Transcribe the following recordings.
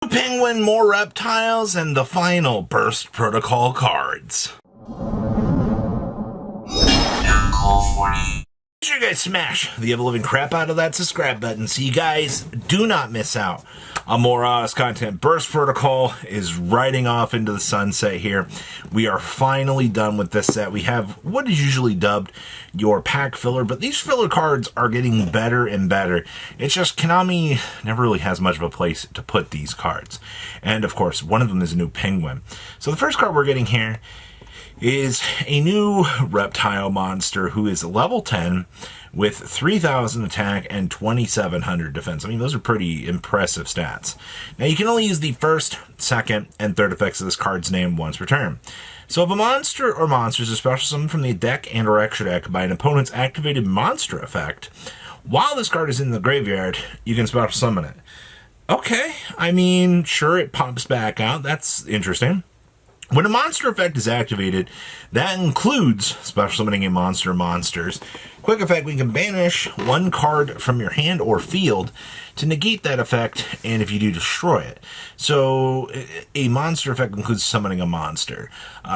Penguin, more reptiles, and the final Burst Protocol cards. Make sure you guys smash the ever-living crap out of that subscribe button so you guys do not miss out on more content. Burst Protocol is riding off into the sunset here. We are finally done with this set. We have what is usually dubbed your pack filler, but these filler cards are getting better and better. It's just Konami never really has much of a place to put these cards. And of course, one of them is a new Penguin. So the first card we're getting here is a new reptile monster who is level 10 with 3,000 attack and 2,700 defense. I mean, those are pretty impressive stats. Now, you can only use the first, second, and third effects of this card's name once per turn. So if a monster or monsters is special summoned from the deck and or extra deck by an opponent's activated monster effect, while this card is in the graveyard, you can special summon it. Okay, I mean, sure, it pops back out. That's interesting. When a monster effect is activated, that includes special summoning a monster or monsters. Quick effect, we can banish one card from your hand or field to negate that effect, and if you do, destroy it. So a monster effect includes summoning a monster.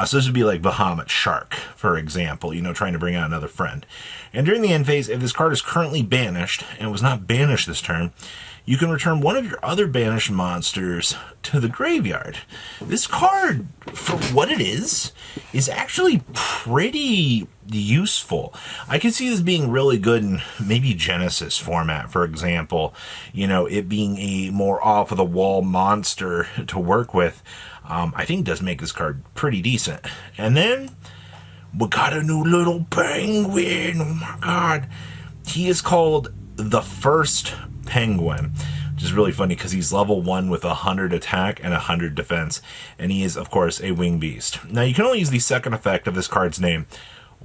So this would be like Bahamut Shark, for example, trying to bring out another friend. And during the end phase, if this card is currently banished, and was not banished this turn, you can return one of your other banished monsters to the graveyard. This card, for what it is actually pretty useful. I can see this being really good in maybe Genesis format, for example. It being a more off-of-the-wall monster to work with, I think does make this card pretty decent. And then, we got a new little penguin. Oh my god. He is called the First Penguin, which is really funny because he's level 1 with 100 attack and 100 defense, and he is, of course, a winged beast. Now, you can only use the second effect of this card's name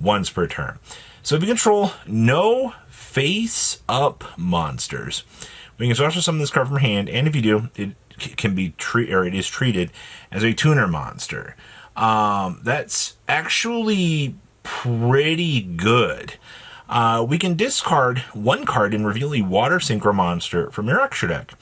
once per turn. So if you control no face-up monsters, we can special summon this card from hand, and if you do, it can be it is treated as a tuner monster. That's actually pretty good. We can discard one card and reveal a water synchro monster from your extra deck.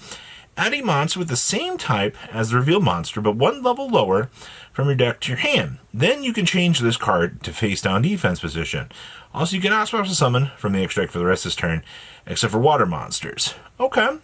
Add a monster with the same type as the revealed monster, but one level lower from your deck to your hand. Then you can change this card to face down defense position. Also, you cannot special summon from the extra deck for the rest of this turn, except for water monsters. Okay.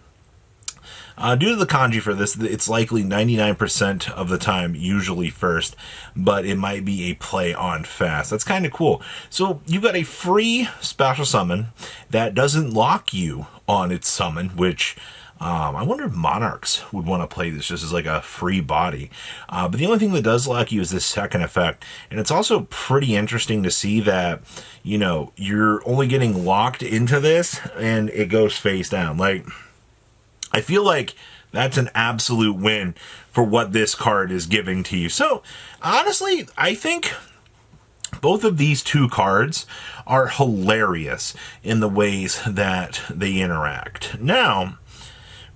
Due to the kanji for this, it's likely 99% of the time usually first, but it might be a play on fast. That's kind of cool. So you've got a free special summon that doesn't lock you on its summon, which I wonder if Monarchs would want to play this just as like a free body. But the only thing that does lock you is this second effect. And it's also pretty interesting to see that, you're only getting locked into this and it goes face down. Like, I feel like that's an absolute win for what this card is giving to you. So, honestly, I think both of these two cards are hilarious in the ways that they interact. Now,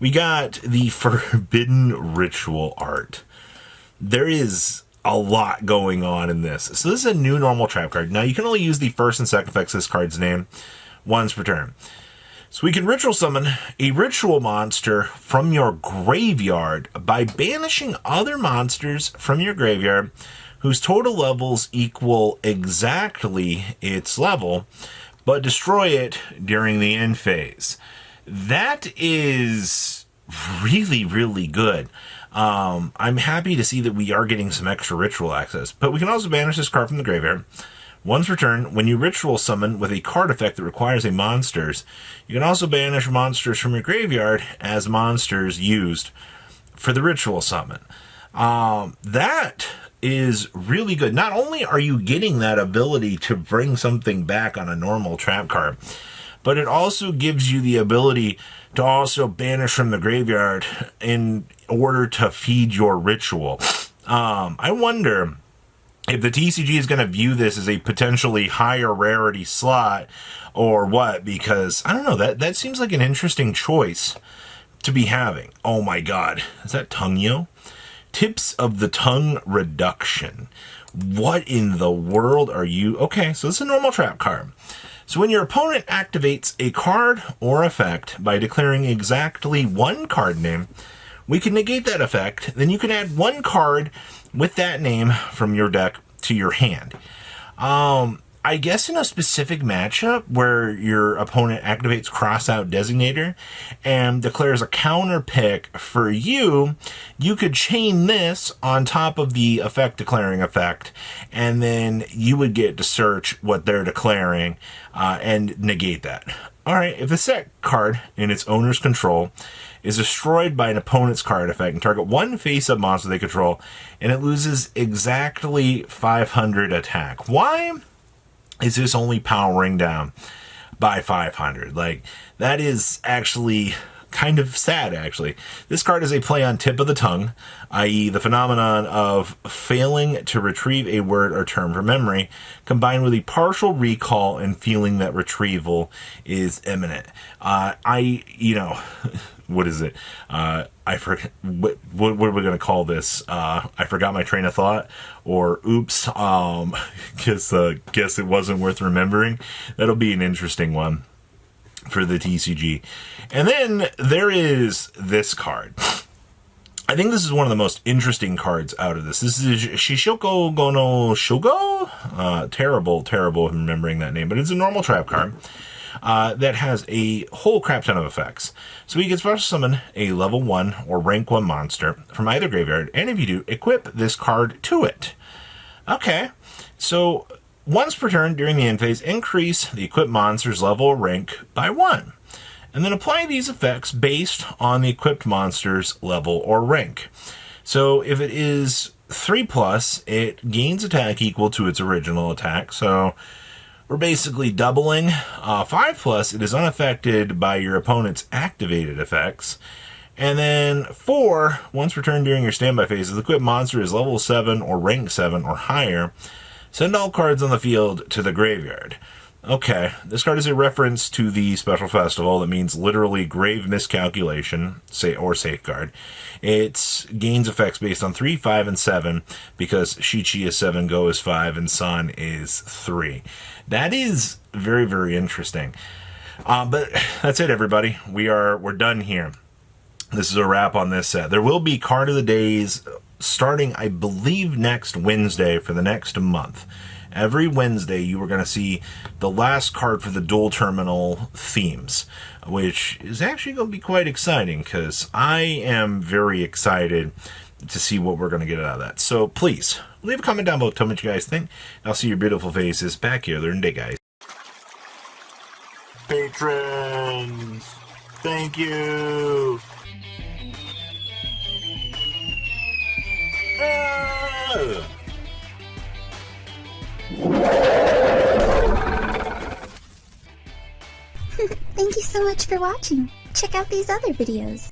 we got the Forbidden Ritual art. There is a lot going on in this. So this is a new normal trap card. Now, you can only use the first and second effects of this card's name once per turn. So we can ritual summon a ritual monster from your graveyard by banishing other monsters from your graveyard whose total levels equal exactly its level, but destroy it during the end phase. That is really, really good. I'm happy to see that we are getting some extra ritual access, but we can also banish this card from the graveyard. Once per turn, when you ritual summon with a card effect that requires a monsters, you can also banish monsters from your graveyard as monsters used for the ritual summon. That is really good. Not only are you getting that ability to bring something back on a normal trap card, but it also gives you the ability to also banish from the graveyard in order to feed your ritual. I wonder if the TCG is going to view this as a potentially higher rarity slot or what, because, I don't know, that seems like an interesting choice to be having. Oh my god, is that Tongue-Yo? Tips of the Tongue Reduction. What in the world are you? Okay, so this is a normal trap card. So when your opponent activates a card or effect by declaring exactly one card name we can negate that effect. Then you can add one card with that name from your deck to your hand. I guess in a specific matchup where your opponent activates Crossout Designator and declares a counter pick for you, you could chain this on top of the effect declaring effect, and then you would get to search what they're declaring and negate that. Alright, if a set card in its owner's control is destroyed by an opponent's card effect and target one face-up monster they control, and it loses exactly 500 attack. Why is this only powering down by 500? Like, that is actually kind of sad, actually. This card is a play on tip of the tongue, i.e. the phenomenon of failing to retrieve a word or term from memory, combined with a partial recall and feeling that retrieval is imminent. What is it? I forget. What are we going to call this? I forgot my train of thought. Or oops. Guess it wasn't worth remembering. That'll be an interesting one for the TCG. And then there is this card. I think this is one of the most interesting cards out of this. This is Shishoko Gono Shugo? Terrible remembering that name. But it's a normal trap card. That has a whole crap ton of effects. So you can special summon a level 1 or rank 1 monster from either graveyard, and if you do, equip this card to it. Okay, so once per turn during the end phase, increase the equipped monster's level or rank by 1. And then apply these effects based on the equipped monster's level or rank. So if it is 3+, it gains attack equal to its original attack, so we're basically doubling. 5+, it is unaffected by your opponent's activated effects. And then 4, once returned during your standby phase, if the equipped monster is level 7 or rank 7 or higher, send all cards on the field to the graveyard. Okay, this card is a reference to the special festival. That means literally grave miscalculation, or safeguard. It gains effects based on 3, 5, and 7, because Shichi is 7, Go is 5, and San is 3. That is very, very interesting. But that's it, everybody. We're done here. This is a wrap on this set. There will be card of the days starting, I believe, next Wednesday for the next month. Every Wednesday, you are going to see the last card for the dual terminal themes, which is actually going to be quite exciting because I am very excited to see what we're going to get out of that. So please, leave a comment down below. Tell me what you guys think. I'll see your beautiful faces back here later in the day, guys. Patrons, thank you. Thank you so much for watching. Check out these other videos.